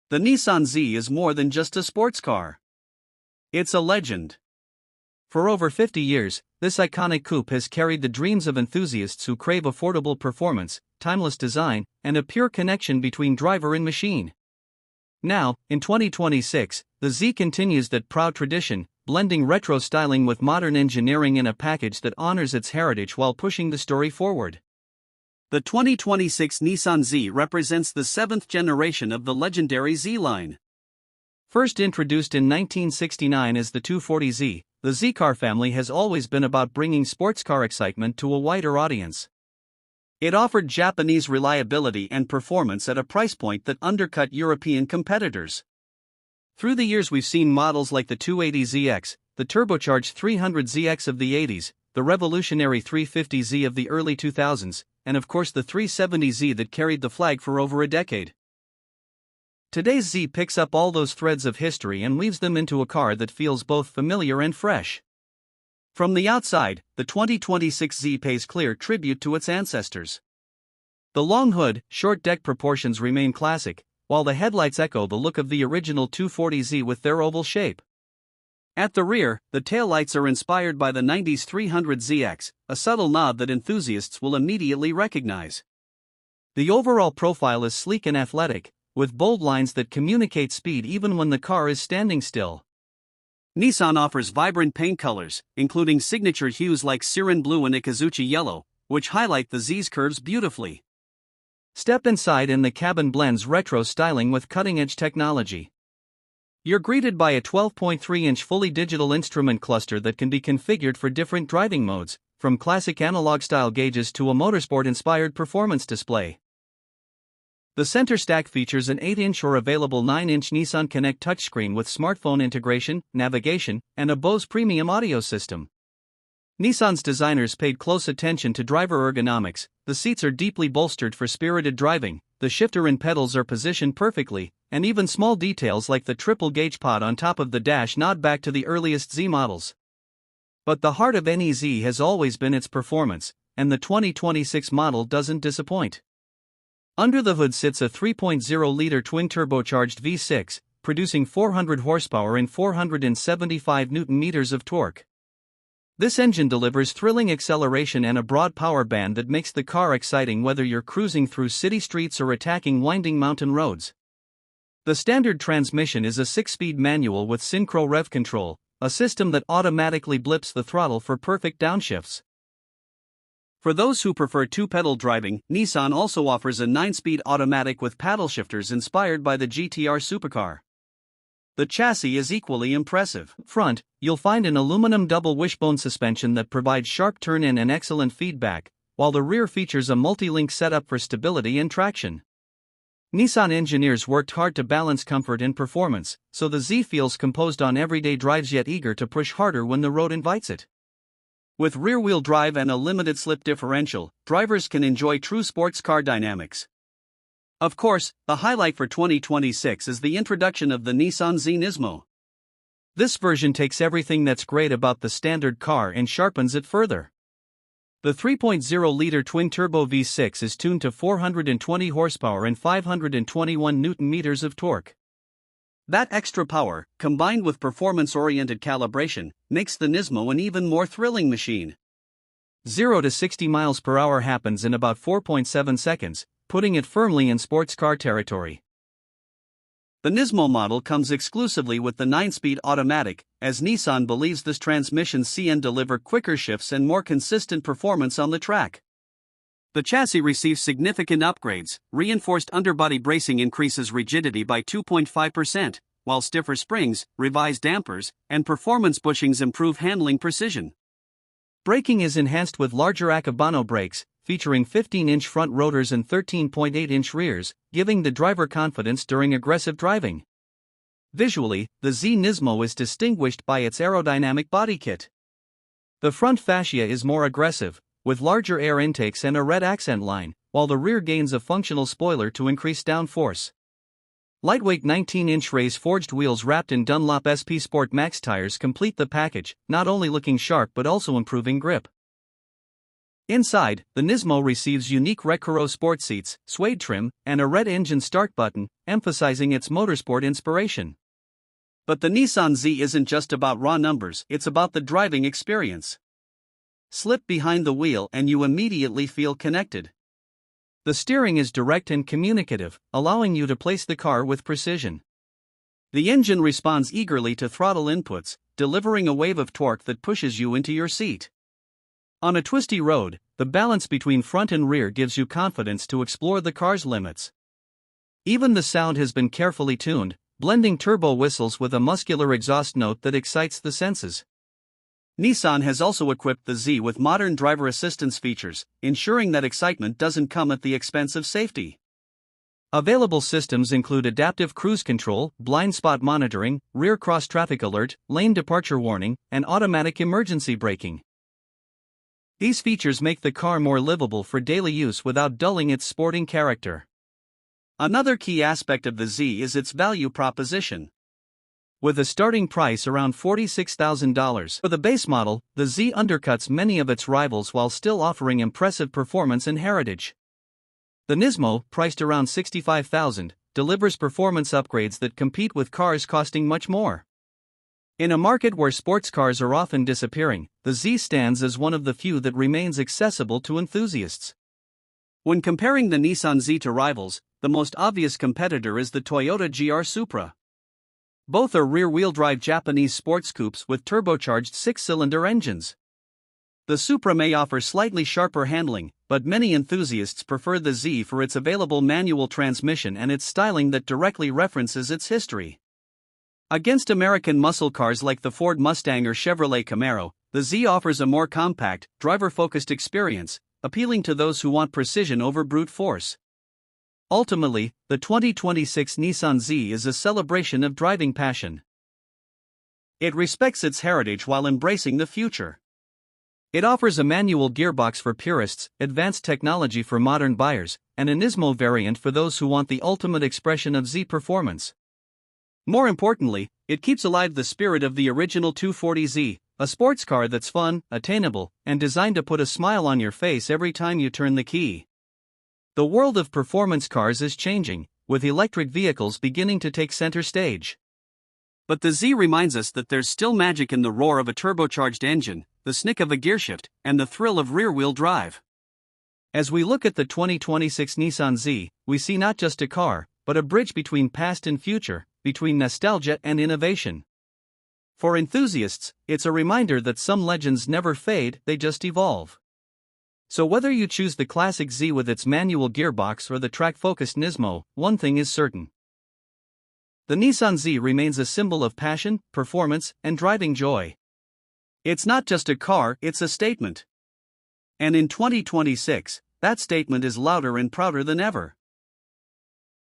The Nissan Z is more than just a sports car. It's a legend. For over 50 years, this iconic coupe has carried the dreams of enthusiasts who crave affordable performance, timeless design, and a pure connection between driver and machine. Now, in 2026, the Z continues that proud tradition, blending retro styling with modern engineering in a package that honors its heritage while pushing the story forward. The 2026 Nissan Z represents the seventh generation of the legendary Z line. First introduced in 1969 as the 240Z, the Z car family has always been about bringing sports car excitement to a wider audience. It offered Japanese reliability and performance at a price point that undercut European competitors. Through the years we've seen models like the 280ZX, the turbocharged 300ZX of the 80s, the revolutionary 350Z of the early 2000s, and of course the 370Z that carried the flag for over a decade. Today's Z picks up all those threads of history and weaves them into a car that feels both familiar and fresh. From the outside, the 2026 Z pays clear tribute to its ancestors. The long hood, short deck proportions remain classic, while the headlights echo the look of the original 240Z with their oval shape. At the rear, the taillights are inspired by the 90s 300ZX, a subtle nod that enthusiasts will immediately recognize. The overall profile is sleek and athletic, with bold lines that communicate speed even when the car is standing still. Nissan offers vibrant paint colors, including signature hues like Siren Blue and Ikazuchi Yellow, which highlight the Z's curves beautifully. Step inside and the cabin blends retro styling with cutting-edge technology. You're greeted by a 12.3-inch fully digital instrument cluster that can be configured for different driving modes, from classic analog-style gauges to a motorsport-inspired performance display. The center stack features an 8-inch or available 9-inch Nissan Connect touchscreen with smartphone integration, navigation, and a Bose premium audio system. Nissan's designers paid close attention to driver ergonomics. The seats are deeply bolstered for spirited driving, the shifter and pedals are positioned perfectly, and even small details like the triple gauge pod on top of the dash nod back to the earliest Z models. But the heart of any Z has always been its performance, and the 2026 model doesn't disappoint. Under the hood sits a 3.0-liter twin-turbocharged V6, producing 400 horsepower and 475 Nm of torque. This engine delivers thrilling acceleration and a broad power band that makes the car exciting whether you're cruising through city streets or attacking winding mountain roads. The standard transmission is a 6-speed manual with synchro rev control, a system that automatically blips the throttle for perfect downshifts. For those who prefer two-pedal driving, Nissan also offers a 9-speed automatic with paddle shifters inspired by the GTR supercar. The chassis is equally impressive. Front, you'll find an aluminum double wishbone suspension that provides sharp turn-in and excellent feedback, while the rear features a multi-link setup for stability and traction. Nissan engineers worked hard to balance comfort and performance, so the Z feels composed on everyday drives yet eager to push harder when the road invites it. With rear-wheel drive and a limited slip differential, drivers can enjoy true sports car dynamics. Of course, the highlight for 2026 is the introduction of the Nissan Z NISMO. This version takes everything that's great about the standard car and sharpens it further. The 3.0-liter twin-turbo V6 is tuned to 420 horsepower and 521 Nm of torque. That extra power, combined with performance-oriented calibration, makes the NISMO an even more thrilling machine. 0 to 60 miles per hour happens in about 4.7 seconds, putting it firmly in sports car territory. The NISMO model comes exclusively with the 9-speed automatic, as Nissan believes this transmission can deliver quicker shifts and more consistent performance on the track. The chassis receives significant upgrades. Reinforced underbody bracing increases rigidity by 2.5%, while stiffer springs, revised dampers, and performance bushings improve handling precision. Braking is enhanced with larger Akebano brakes, featuring 15-inch front rotors and 13.8-inch rears, giving the driver confidence during aggressive driving. Visually, the Z NISMO is distinguished by its aerodynamic body kit. The front fascia is more aggressive, with larger air intakes and a red accent line, while the rear gains a functional spoiler to increase downforce. Lightweight 19-inch race-forged wheels wrapped in Dunlop SP Sport Max tires complete the package, not only looking sharp but also improving grip. Inside, the Nismo receives unique Recaro sport seats, suede trim, and a red engine start button, emphasizing its motorsport inspiration. But the Nissan Z isn't just about raw numbers, it's about the driving experience. Slip behind the wheel and you immediately feel connected. The steering is direct and communicative, allowing you to place the car with precision. The engine responds eagerly to throttle inputs, delivering a wave of torque that pushes you into your seat. On a twisty road, the balance between front and rear gives you confidence to explore the car's limits. Even the sound has been carefully tuned, blending turbo whistles with a muscular exhaust note that excites the senses. Nissan has also equipped the Z with modern driver assistance features, ensuring that excitement doesn't come at the expense of safety. Available systems include adaptive cruise control, blind spot monitoring, rear cross traffic alert, lane departure warning, and automatic emergency braking. These features make the car more livable for daily use without dulling its sporting character. Another key aspect of the Z is its value proposition. With a starting price around $46,000 for the base model, the Z undercuts many of its rivals while still offering impressive performance and heritage. The Nismo, priced around $65,000, delivers performance upgrades that compete with cars costing much more. In a market where sports cars are often disappearing, the Z stands as one of the few that remains accessible to enthusiasts. When comparing the Nissan Z to rivals, the most obvious competitor is the Toyota GR Supra. Both are rear-wheel drive Japanese sports coupes with turbocharged six-cylinder engines. The Supra may offer slightly sharper handling, but many enthusiasts prefer the Z for its available manual transmission and its styling that directly references its history. Against American muscle cars like the Ford Mustang or Chevrolet Camaro, the Z offers a more compact, driver-focused experience, appealing to those who want precision over brute force. Ultimately, the 2026 Nissan Z is a celebration of driving passion. It respects its heritage while embracing the future. It offers a manual gearbox for purists, advanced technology for modern buyers, and a Nismo variant for those who want the ultimate expression of Z performance. More importantly, it keeps alive the spirit of the original 240Z, a sports car that's fun, attainable, and designed to put a smile on your face every time you turn the key. The world of performance cars is changing, with electric vehicles beginning to take center stage. But the Z reminds us that there's still magic in the roar of a turbocharged engine, the snick of a gearshift, and the thrill of rear-wheel drive. As we look at the 2026 Nissan Z, we see not just a car, but a bridge between past and future, between nostalgia and innovation. For enthusiasts, it's a reminder that some legends never fade, they just evolve. So whether you choose the classic Z with its manual gearbox or the track-focused Nismo, one thing is certain. The Nissan Z remains a symbol of passion, performance, and driving joy. It's not just a car, it's a statement. And in 2026, that statement is louder and prouder than ever.